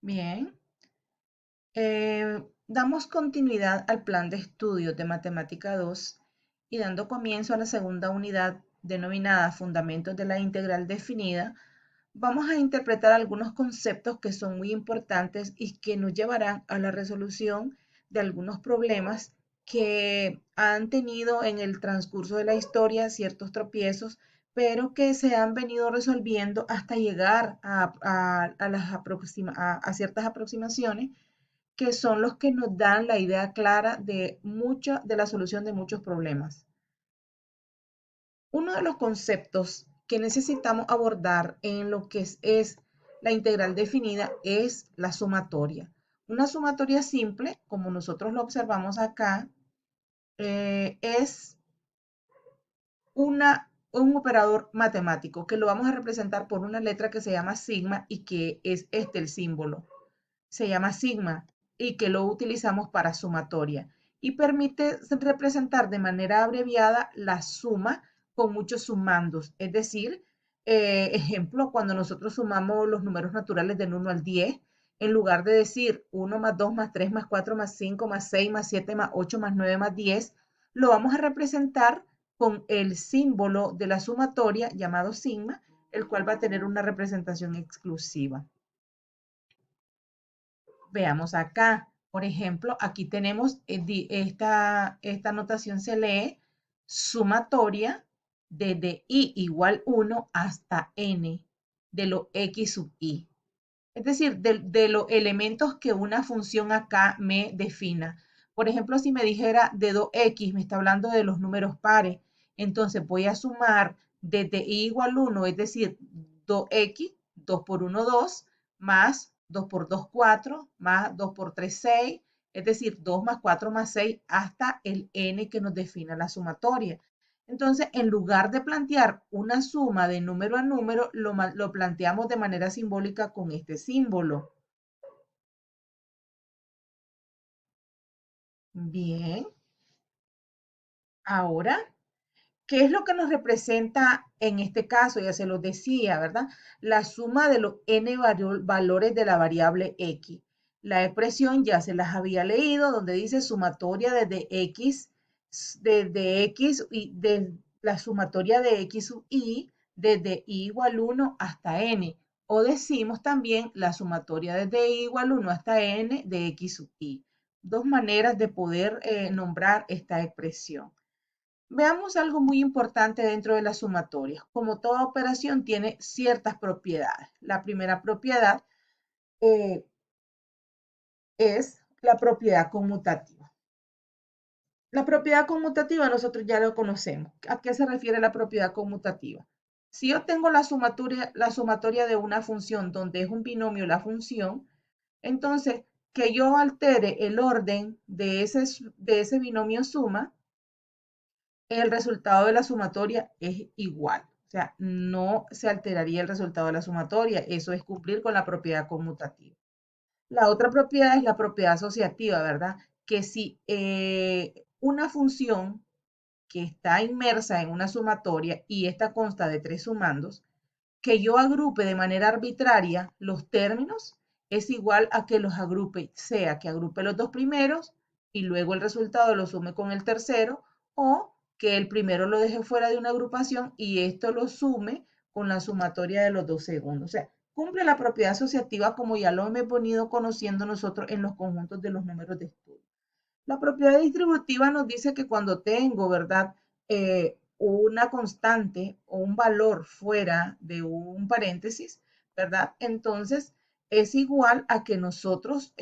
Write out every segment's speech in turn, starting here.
Bien. Damos continuidad al plan de estudios de Matemática 2 y dando comienzo a la segunda unidad denominada Fundamentos de la Integral Definida, vamos a interpretar algunos conceptos que son muy importantes y que nos llevarán a la resolución de algunos problemas que han tenido en el transcurso de la historia ciertos tropiezos, pero que se han venido resolviendo hasta llegar a ciertas aproximaciones que son los que nos dan la idea clara de la solución de muchos problemas. Uno de los conceptos que necesitamos abordar en lo que es la integral definida es la sumatoria. Una sumatoria simple, como nosotros lo observamos acá, es un operador matemático que lo vamos a representar por una letra que se llama sigma y que es este el símbolo. Se llama sigma y que lo utilizamos para sumatoria y permite representar de manera abreviada la suma con muchos sumandos. Es decir, ejemplo, cuando nosotros sumamos los números naturales del 1 al 10, en lugar de decir 1 más 2 más 3 más 4 más 5 más 6 más 7 más 8 más 9 más 10, lo vamos a representar con el símbolo de la sumatoria llamado sigma, el cual va a tener una representación exclusiva. Veamos acá, por ejemplo, aquí tenemos esta notación se lee sumatoria desde i igual 1 hasta n de lo x sub i. Es decir, de los elementos que una función acá me defina. Por ejemplo, si me dijera de 2x, me está hablando de los números pares. Entonces voy a sumar desde i igual 1, es decir, 2x, 2 por 1, 2, más 2 por 2, 4, más 2 por 3, 6, es decir, 2 más 4 más 6 hasta el n que nos defina la sumatoria. Entonces, en lugar de plantear una suma de número a número, lo planteamos de manera simbólica con este símbolo. Bien, ahora, ¿qué es lo que nos representa en este caso? Ya se lo decía, ¿verdad? La suma de los n valores de la variable x. La expresión ya se las había leído, donde dice sumatoria desde x y de la sumatoria de x sub i desde i igual 1 hasta n. O decimos también la sumatoria desde i igual 1 hasta n de x sub i. Dos maneras de poder nombrar esta expresión. Veamos algo muy importante dentro de la sumatoria. Como toda operación tiene ciertas propiedades. La primera propiedad eh, es la propiedad conmutativa. La propiedad conmutativa nosotros ya lo conocemos. ¿A qué se refiere la propiedad conmutativa? Si yo tengo la sumatoria de una función donde es un binomio la función, entonces que yo altere el orden de ese binomio suma, el resultado de la sumatoria es igual. O sea, no se alteraría el resultado de la sumatoria. Eso es cumplir con la propiedad conmutativa. La otra propiedad es la propiedad asociativa, ¿verdad? Que si una función que está inmersa en una sumatoria y esta consta de tres sumandos, que yo agrupe de manera arbitraria los términos es igual a que los agrupe, sea que agrupe los dos primeros y luego el resultado lo sume con el tercero, o que el primero lo deje fuera de una agrupación y esto lo sume con la sumatoria de los dos segundos. O sea, cumple la propiedad asociativa como ya lo hemos venido conociendo nosotros en los conjuntos de los números de estudio. La propiedad distributiva nos dice que cuando tengo, ¿verdad? Una constante o un valor fuera de un paréntesis, ¿verdad? Entonces es igual a que nosotros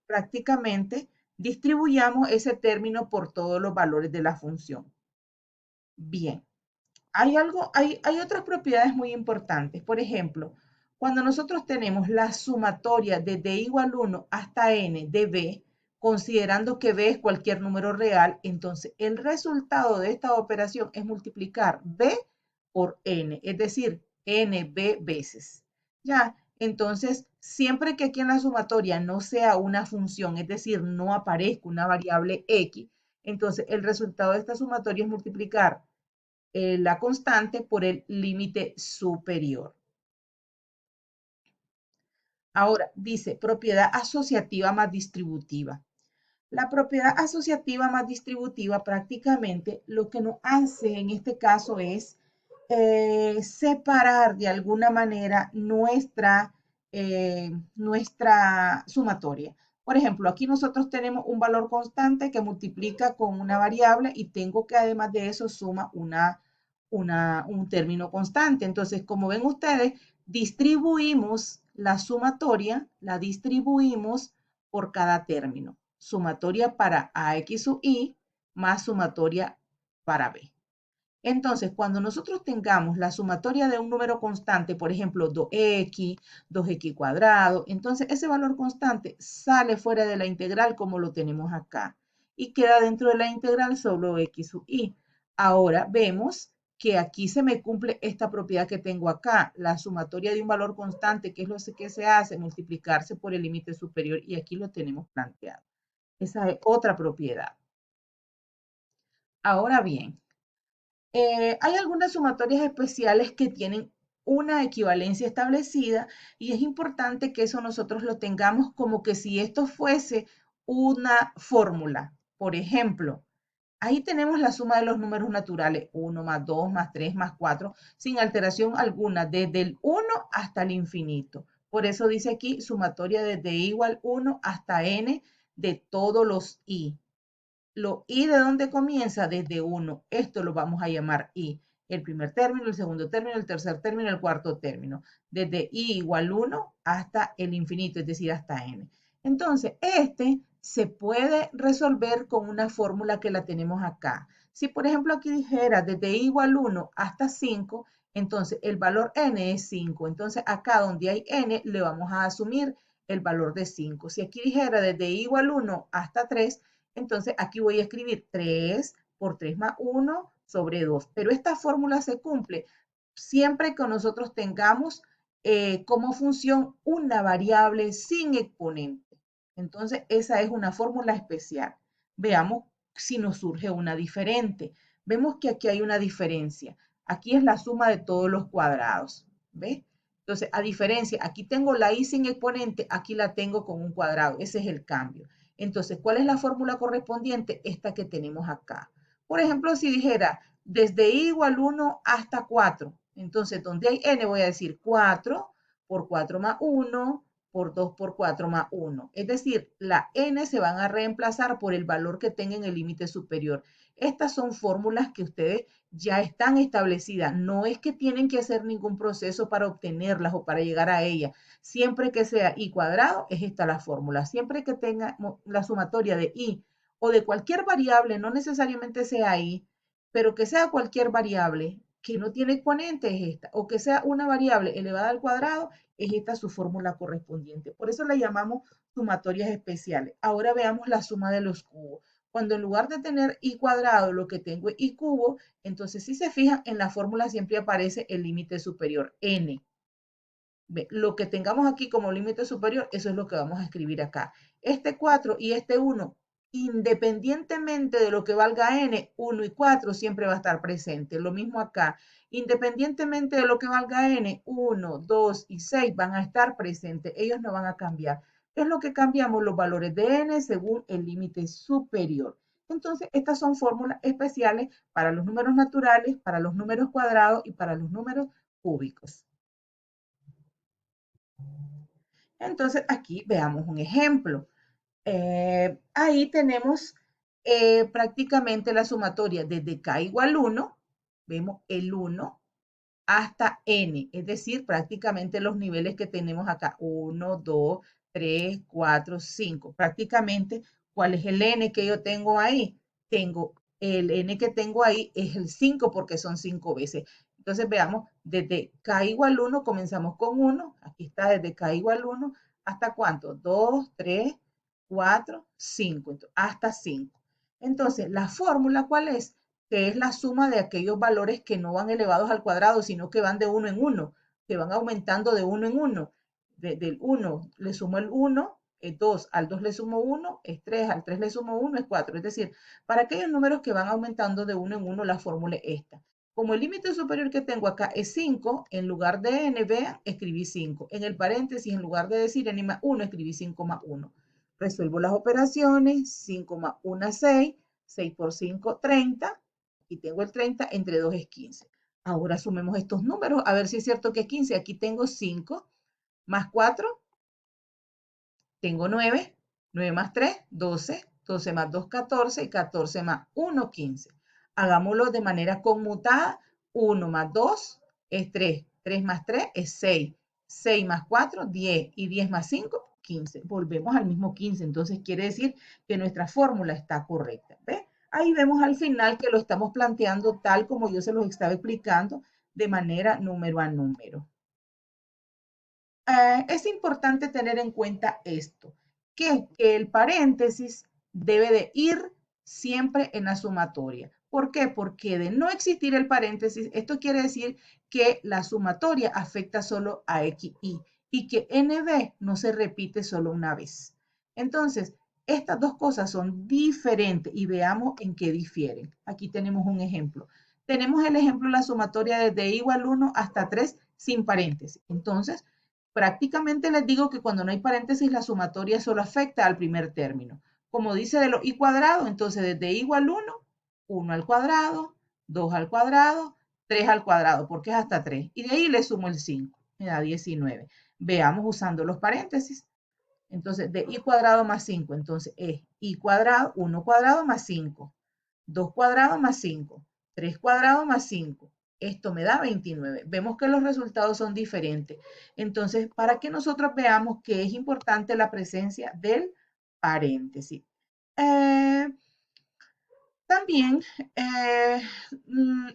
prácticamente distribuyamos ese término por todos los valores de la función. Bien, hay otras propiedades muy importantes. Por ejemplo, cuando nosotros tenemos la sumatoria desde igual 1 hasta n de b, considerando que b es cualquier número real, entonces el resultado de esta operación es multiplicar b por n, es decir, nb veces. Ya, entonces, siempre que aquí en la sumatoria no sea una función, es decir, no aparezca una variable x, entonces el resultado de esta sumatoria es multiplicar la constante por el límite superior. Ahora, dice propiedad asociativa más distributiva. La propiedad asociativa más distributiva prácticamente lo que nos hace en este caso es separar de alguna manera nuestra sumatoria. Por ejemplo, aquí nosotros tenemos un valor constante que multiplica con una variable y tengo que además de eso suma un término constante. Entonces, como ven ustedes, distribuimos la sumatoria, la distribuimos por cada término. Sumatoria para AX sub I más sumatoria para B. Entonces, cuando nosotros tengamos la sumatoria de un número constante, por ejemplo, 2x, 2x cuadrado, entonces ese valor constante sale fuera de la integral como lo tenemos acá y queda dentro de la integral solo x sub i. Ahora vemos que aquí se me cumple esta propiedad que tengo acá, la sumatoria de un valor constante, que es lo que se hace, multiplicarse por el límite superior, y aquí lo tenemos planteado. Esa es otra propiedad. Ahora bien, hay algunas sumatorias especiales que tienen una equivalencia establecida y es importante que eso nosotros lo tengamos como que si esto fuese una fórmula. Por ejemplo, ahí tenemos la suma de los números naturales, 1 más 2 más 3 más 4, sin alteración alguna, desde el 1 hasta el infinito. Por eso dice aquí sumatoria desde i igual 1 hasta n de todos los i. Lo i de dónde comienza desde 1. Esto lo vamos a llamar i. El primer término, el segundo término, el tercer término, el cuarto término. Desde i igual 1 hasta el infinito, es decir, hasta n. Entonces, este se puede resolver con una fórmula que la tenemos acá. Si, por ejemplo, aquí dijera desde i igual 1 hasta 5, entonces el valor n es 5. Entonces, acá donde hay n, le vamos a asumir el valor de 5. Si aquí dijera desde i igual 1 hasta 3, entonces aquí voy a escribir 3 por 3 más 1 sobre 2. Pero esta fórmula se cumple siempre que nosotros tengamos como función una variable sin exponente. Entonces esa es una fórmula especial. Veamos si nos surge una diferente. Vemos que aquí hay una diferencia. Aquí es la suma de todos los cuadrados. ¿Ves? Entonces, a diferencia, aquí tengo la i sin exponente, aquí la tengo con un cuadrado. Ese es el cambio. Entonces, ¿cuál es la fórmula correspondiente? Esta que tenemos acá. Por ejemplo, si dijera desde i igual 1 hasta 4, entonces donde hay n voy a decir 4 por 4 más 1 por 2 por 4 más 1. Es decir, la n se van a reemplazar por el valor que tenga en el límite superior. Estas son fórmulas que ustedes ya están establecidas. No es que tienen que hacer ningún proceso para obtenerlas o para llegar a ellas. Siempre que sea i cuadrado, es esta la fórmula. Siempre que tenga la sumatoria de i o de cualquier variable, no necesariamente sea i, pero que sea cualquier variable que no tiene exponente es esta, o que sea una variable elevada al cuadrado, es esta su fórmula correspondiente. Por eso la llamamos sumatorias especiales. Ahora veamos la suma de los cubos. Cuando en lugar de tener i cuadrado, lo que tengo es i cubo, entonces si se fijan, en la fórmula siempre aparece el límite superior, n. Lo que tengamos aquí como límite superior, eso es lo que vamos a escribir acá. Este 4 y este 1, independientemente de lo que valga n, 1 y 4 siempre va a estar presente. Lo mismo acá. Independientemente de lo que valga n, 1, 2 y 6 van a estar presentes. Ellos no van a cambiar. Es lo que cambiamos los valores de n según el límite superior. Entonces, estas son fórmulas especiales para los números naturales, para los números cuadrados y para los números cúbicos. Entonces, aquí veamos un ejemplo. Ahí tenemos prácticamente la sumatoria desde k igual 1, vemos el 1 hasta n, es decir, prácticamente los niveles que tenemos acá, 1, 2, 3, 4, 5. Prácticamente, ¿cuál es el n que yo tengo ahí? Tengo el n que tengo ahí es el 5 porque son 5 veces. Entonces veamos, desde k igual 1 comenzamos con 1, aquí está desde k igual 1, ¿hasta cuánto? 2, 3, 4, 5, hasta 5. Entonces, ¿la fórmula cuál es? Que es la suma de aquellos valores que no van elevados al cuadrado, sino que van de uno en uno, que van aumentando de uno en uno. Del 1 le sumo el 1, es 2, al 2 le sumo 1, es 3, al 3 le sumo 1, es 4. Es decir, para aquellos números que van aumentando de uno en uno, la fórmula es esta. Como el límite superior que tengo acá es 5, en lugar de n, vean, escribí 5. En el paréntesis, en lugar de decir n más 1, escribí 5 más 1. Resuelvo las operaciones, 5 más 1, 6, 6 por 5, 30. Aquí tengo el 30, entre 2 es 15. Ahora sumemos estos números, a ver si es cierto que es 15. Aquí tengo 5 más 4, tengo 9, 9 más 3, 12, 12 más 2, 14, y 14 más 1, 15. Hagámoslo de manera conmutada. 1 más 2 es 3, 3 más 3 es 6, 6 más 4, 10, y 10 más 5, 15. Volvemos al mismo 15, entonces quiere decir que nuestra fórmula está correcta. ¿Ve? Ahí vemos al final que lo estamos planteando tal como yo se los estaba explicando, de manera número a número. Es importante tener en cuenta esto, que el paréntesis debe de ir siempre en la sumatoria. ¿Por qué? Porque de no existir el paréntesis, esto quiere decir que la sumatoria afecta solo a XY y que NB no se repite solo una vez. Entonces, estas dos cosas son diferentes y veamos en qué difieren. Aquí tenemos un ejemplo. Tenemos el ejemplo de la sumatoria desde igual 1 hasta 3 sin paréntesis. Entonces, prácticamente les digo que cuando no hay paréntesis, la sumatoria solo afecta al primer término. Como dice de lo y cuadrado, entonces desde y igual 1, 1 al cuadrado, 2 al cuadrado, 3 al cuadrado, porque es hasta 3. Y de ahí le sumo el 5, me da 19. Veamos usando los paréntesis. Entonces, de y cuadrado más 5, entonces es y cuadrado, 1 cuadrado más 5, 2 cuadrado más 5, 3 cuadrado más 5. Esto me da 29. Vemos que los resultados son diferentes. Entonces, para que nosotros veamos que es importante la presencia del paréntesis. También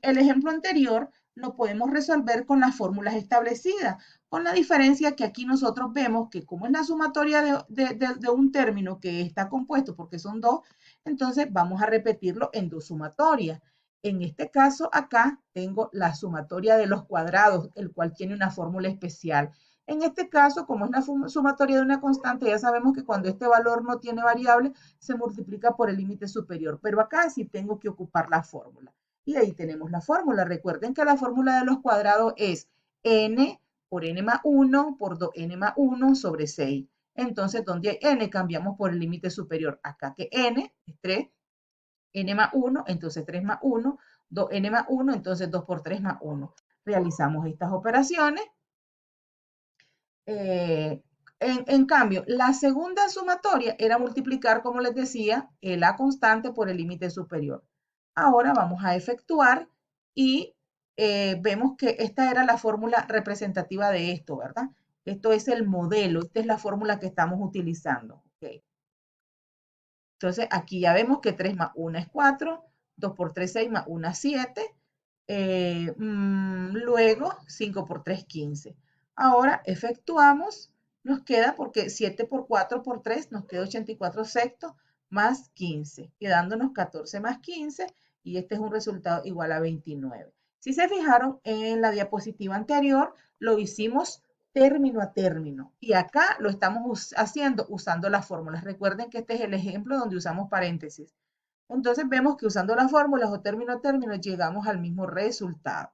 el ejemplo anterior lo podemos resolver con las fórmulas establecidas, con la diferencia que aquí nosotros vemos que como es la sumatoria de un término que está compuesto porque son dos, entonces vamos a repetirlo en dos sumatorias. En este caso acá tengo la sumatoria de los cuadrados, el cual tiene una fórmula especial. En este caso, como es la sumatoria de una constante, ya sabemos que cuando este valor no tiene variable, se multiplica por el límite superior. Pero acá sí tengo que ocupar la fórmula. Y ahí tenemos la fórmula. Recuerden que la fórmula de los cuadrados es n por n más 1 por 2n más 1 sobre 6. Entonces, donde hay n, cambiamos por el límite superior. Acá que n es 3, n más 1, entonces 3 más 1, 2n más 1, entonces 2 por 3 más 1. Realizamos estas operaciones. En cambio, la segunda sumatoria era multiplicar, como les decía, la constante por el límite superior. Ahora vamos a efectuar y vemos que esta era la fórmula representativa de esto, ¿verdad? Esto es el modelo, esta es la fórmula que estamos utilizando. Okay. Entonces, aquí ya vemos que 3 más 1 es 4, 2 por 3, 6 más 1 es 7. Luego, 5 por 3, 15. Ahora efectuamos, nos queda, porque 7 por 4 por 3 nos queda 84 sextos más 15, quedándonos 14 más 15, y este es un resultado igual a 29. Si se fijaron en la diapositiva anterior, lo hicimos término a término, y acá lo estamos haciendo usando las fórmulas. Recuerden que este es el ejemplo donde usamos paréntesis. Entonces vemos que usando las fórmulas o término a término llegamos al mismo resultado.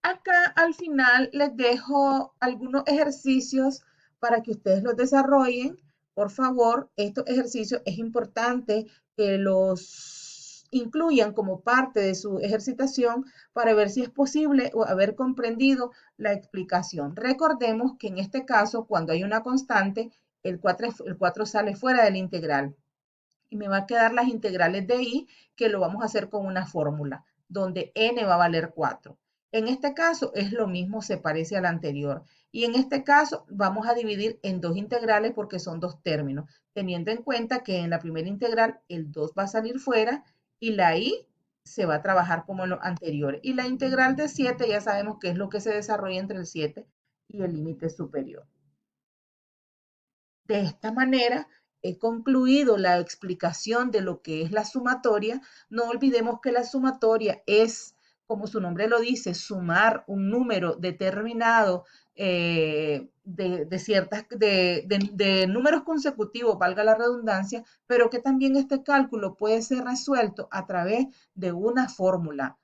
Acá al final les dejo algunos ejercicios para que ustedes los desarrollen. Por favor, estos ejercicios es importante que los incluyan como parte de su ejercitación para ver si es posible o haber comprendido la explicación. Recordemos que en este caso, cuando hay una constante, el 4 sale fuera de la integral. Y me va a quedar las integrales de y, que lo vamos a hacer con una fórmula, donde n va a valer 4. En este caso es lo mismo, se parece al anterior. Y en este caso vamos a dividir en dos integrales porque son dos términos, teniendo en cuenta que en la primera integral el 2 va a salir fuera y la y se va a trabajar como en lo anterior. Y la integral de 7 ya sabemos que es lo que se desarrolla entre el 7 y el límite superior. De esta manera, he concluido la explicación de lo que es la sumatoria. No olvidemos que la sumatoria es como su nombre lo dice, sumar un número determinado de números consecutivos, valga la redundancia, pero que también este cálculo puede ser resuelto a través de una fórmula.